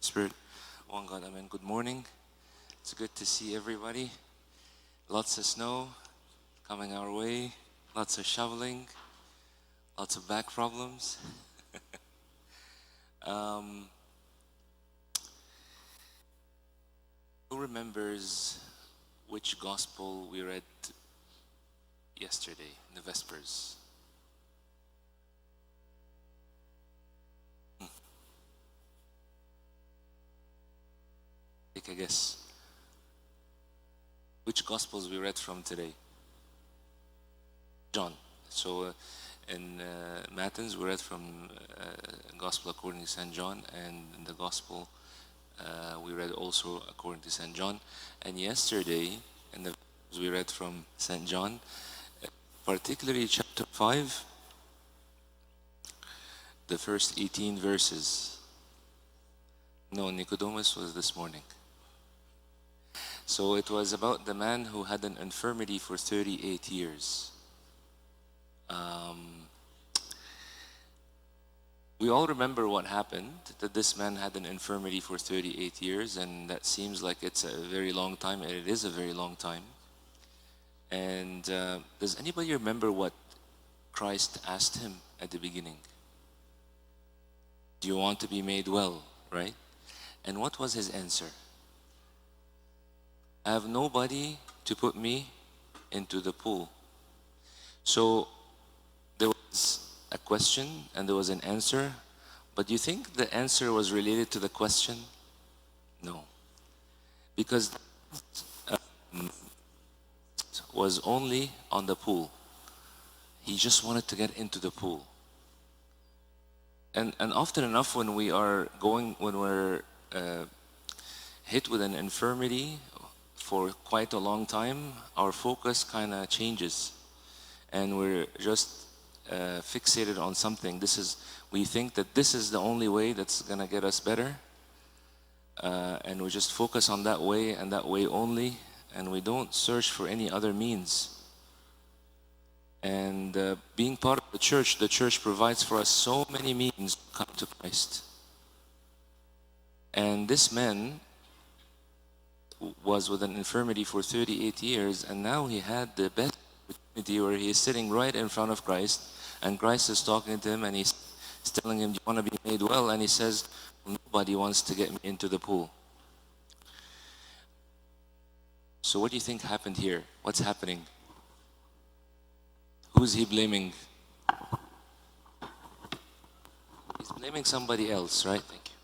Spirit. One God, Amen. Good morning. It's good to see everybody. Lots of snow coming our way, lots of shoveling, lots of back problems. Who remembers which gospel we read yesterday in the Vespers? Take a guess. Which gospels we read from today? John. So in Matins we read from Gospel according to St. John, and in the Gospel we read also according to St. John. And yesterday in the we read from St. John, particularly chapter 5, the first 18 verses. No, Nicodemus was this morning. So it was about the man who had an infirmity for 38 years. We all remember what happened, that this man had an infirmity for 38 years, and that seems like it's a very long time, and it is a very long time. And does anybody remember what Christ asked him at the beginning? Do you want to be made well, right? And what was his answer? I have nobody to put me into the pool. So there was a question and there was an answer, but do you think the answer was related to the question? No. Because was only on the pool. He just wanted to get into the pool. And often enough when we're hit with an infirmity for quite a long time, our focus kind of changes, and we're just fixated on something. We think that this is the only way that's gonna get us better, and we just focus on that way and that way only, and we don't search for any other means. And being part of the church provides for us so many means to come to Christ. And this man was with an infirmity for 38 years, and now he had the best opportunity where he is sitting right in front of Christ, and Christ is talking to him, and he's telling him, do you want to be made well? And he says, nobody wants to get me into the pool. So what do you think happened here? What's happening? Who's he blaming? He's blaming somebody else, right? Thank you.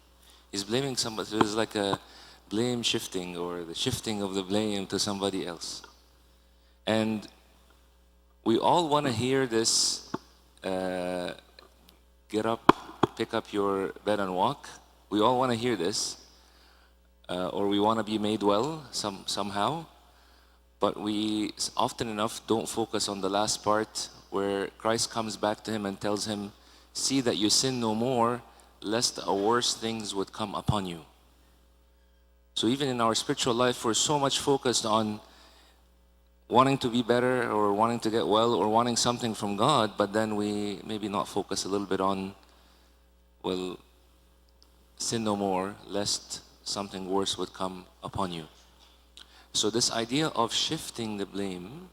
He's blaming somebody. So there's like a blame shifting, or the shifting of the blame to somebody else. And we all want to hear this, get up, pick up your bed and walk. We all want to hear this. Or we want to be made well somehow. But we often enough don't focus on the last part where Christ comes back to him and tells him, see that you sin no more, lest worse things would come upon you. So even in our spiritual life, we're so much focused on wanting to be better, or wanting to get well, or wanting something from God, but then we maybe not focus a little bit on, well, sin no more, lest something worse would come upon you. So this idea of shifting the blame,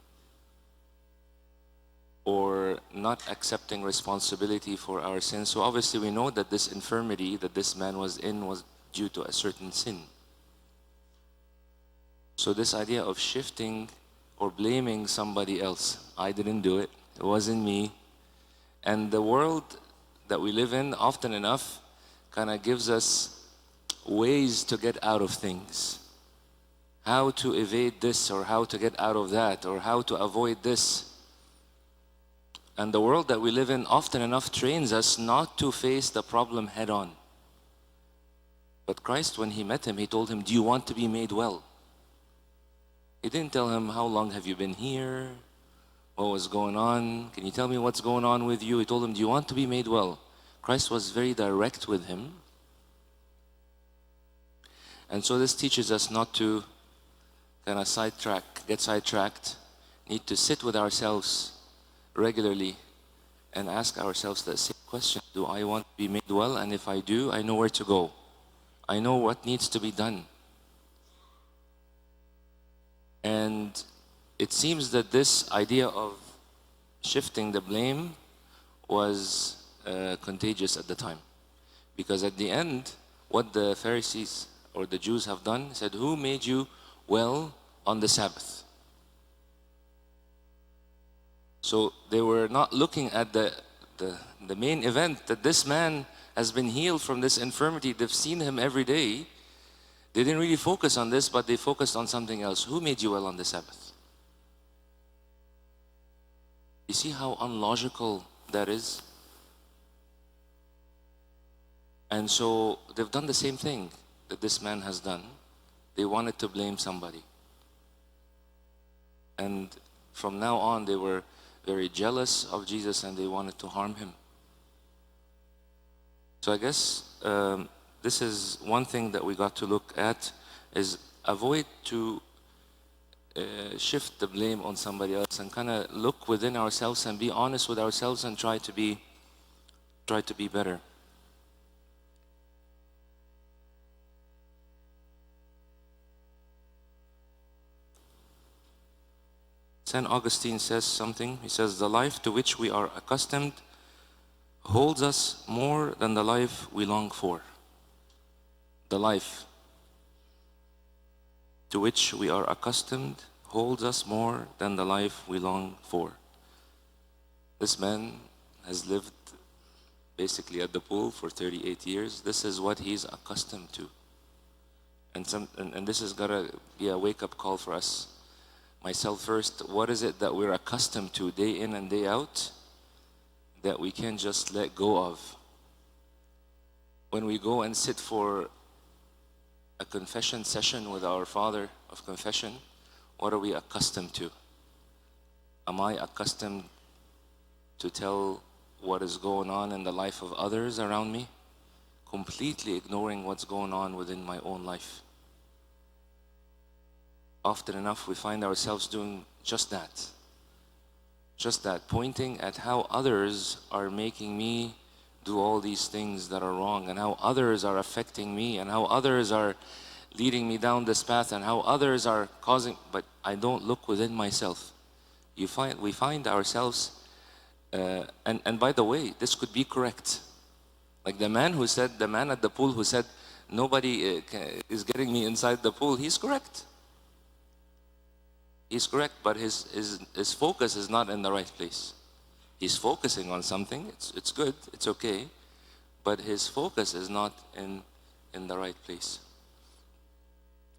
or not accepting responsibility for our sins. So obviously we know that this infirmity that this man was in was due to a certain sin. So this idea of shifting or blaming somebody else, I didn't do it, it wasn't me. And the world that we live in often enough kind of gives us ways to get out of things. How to evade this, or how to get out of that, or how to avoid this. And the world that we live in often enough trains us not to face the problem head on. But Christ, when he met him, he told him, do you want to be made well? He didn't tell him, how long have you been here? What was going on? Can you tell me what's going on with you? He told him, do you want to be made well? Christ was very direct with him. And so this teaches us not to kind of get sidetracked. Need to sit with ourselves regularly and ask ourselves that same question. Do I want to be made well? And if I do, I know where to go. I know what needs to be done. And it seems that this idea of shifting the blame was contagious at the time. Because at the end, what the Pharisees or the Jews have done, said, who made you well on the Sabbath? So they were not looking at the main event, that this man has been healed from this infirmity. They've seen him every day. They didn't really focus on this, but they focused on something else. Who made you well on the Sabbath? You see how unlogical that is? And so they've done the same thing that this man has done. They wanted to blame somebody. And from now on, they were very jealous of Jesus and they wanted to harm him. So I guess this is one thing that we got to look at, is avoid to shift the blame on somebody else, and kind of look within ourselves and be honest with ourselves and try to be better. St. Augustine says something. He says, the life to which we are accustomed holds us more than the life we long for. The life to which we are accustomed holds us more than the life we long for. This man has lived basically at the pool for 38 years. This is what he's accustomed to. And this has got to be a wake-up call for us. Myself first, what is it that we're accustomed to day in and day out that we can't just let go of? When we go and sit for a confession session with our Father of confession, what are we accustomed to? Am I accustomed to tell what is going on in the life of others around me, completely ignoring what's going on within my own life? Often enough, we find ourselves doing just that, pointing at how others are making me do all these things that are wrong, and how others are affecting me, and how others are leading me down this path, and how others are causing, but I don't look within myself. We find ourselves, and by the way, this could be correct. Like the man at the pool who said, nobody is getting me inside the pool, he's correct. He's correct, but his focus is not in the right place. He's focusing on something, it's good, it's okay, but his focus is not in the right place.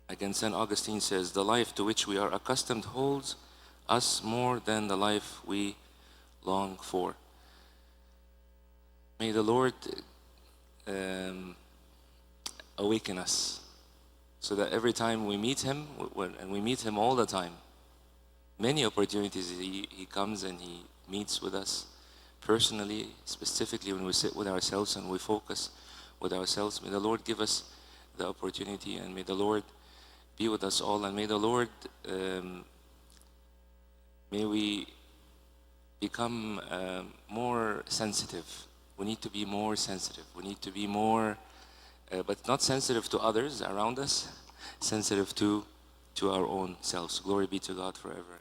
Again, St. Augustine says, the life to which we are accustomed holds us more than the life we long for. May the Lord awaken us, so that every time we meet Him, and we meet Him all the time, many opportunities he comes and he meets with us personally, specifically when we sit with ourselves and we focus with ourselves. May the Lord give us the opportunity, and may the Lord be with us all, and may the Lord, may we become more sensitive. We need to be more sensitive. We need to be more, but not sensitive to others around us, sensitive to our own selves. Glory be to God forever.